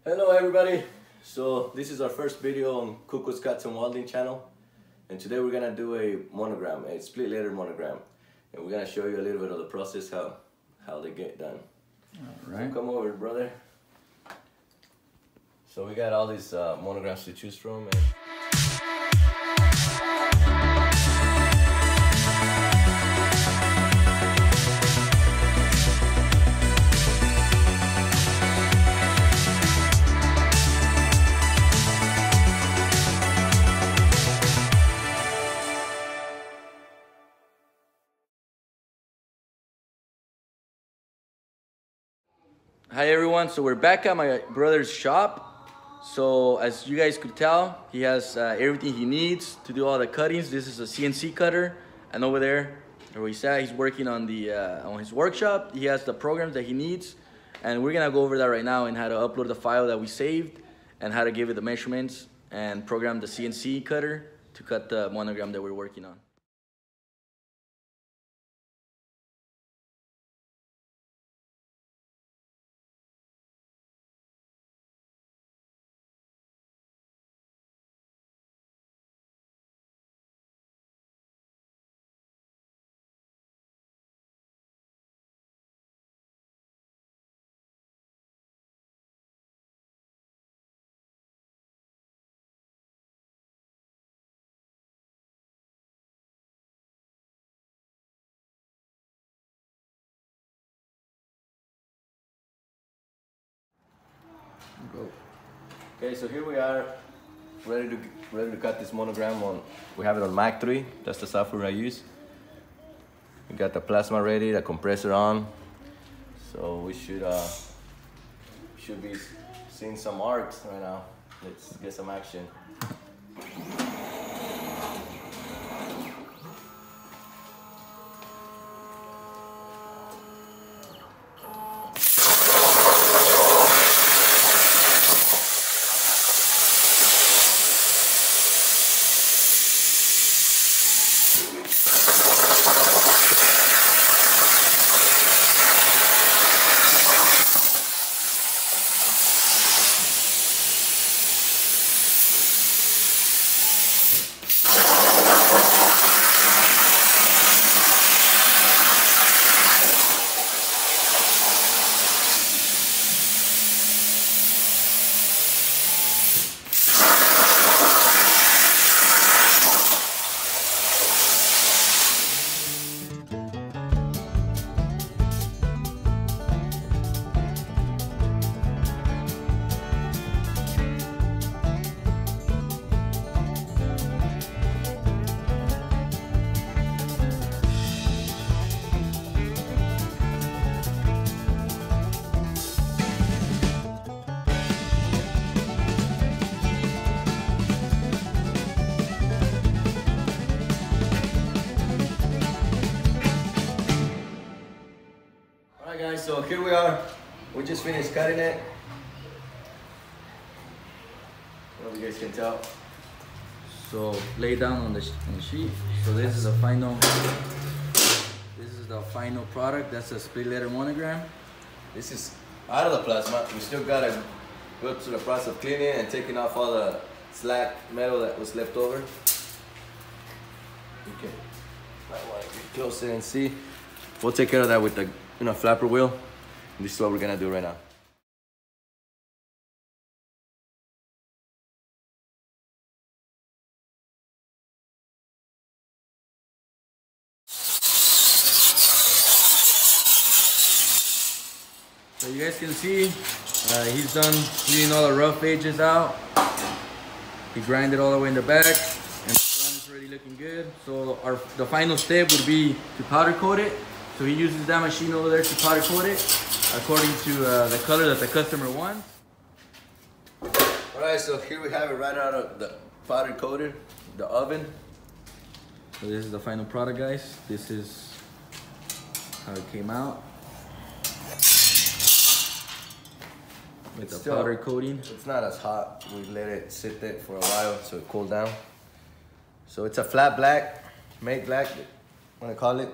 Hello everybody, so this is our first video on Kuko's Custom Welding channel, and today we're gonna do a monogram, a split letter monogram, and we're gonna show you a little bit of the process, how they get done. Alright. So come over, brother. So we got all these monograms to choose from. Hi everyone, so we're back at my brother's shop. So as you guys could tell, he has everything he needs to do all the cuttings. This is a CNC cutter, and over there where he's at, he's working on his workshop. He has the programs that he needs, and we're gonna go over that right now and how to upload the file that we saved and how to give it the measurements and program the CNC cutter to cut the monogram that we're working on. Okay, so here we are, ready to cut this monogram on. We have it on Mac 3. That's the software I use. We got the plasma ready, the compressor on, so we should be seeing some arcs right now. Let's get some action. Alright guys, so here we are. We just finished cutting it. I don't know if you guys can tell. So lay down on the sheet. So this is the final product. That's a split letter monogram. This is out of the plasma. We still gotta go through the process of cleaning and taking off all the slack metal that was left over. Okay, might want to get closer and see. We'll take care of that with the flapper wheel. This is what we're gonna do right now. So you guys can see, he's done cleaning all the rough edges out. He grinded all the way in the back, and the front is already looking good. So the final step would be to powder coat it. So he uses that machine over there to powder coat it according to the color that the customer wants. Alright, so here we have it right out of the powder coated, the oven. So this is the final product, guys. This is how it came out. With the powder coating. It's not as hot. We let it sit there for a while so it cooled down. So it's a flat black, matte black, I want to call it.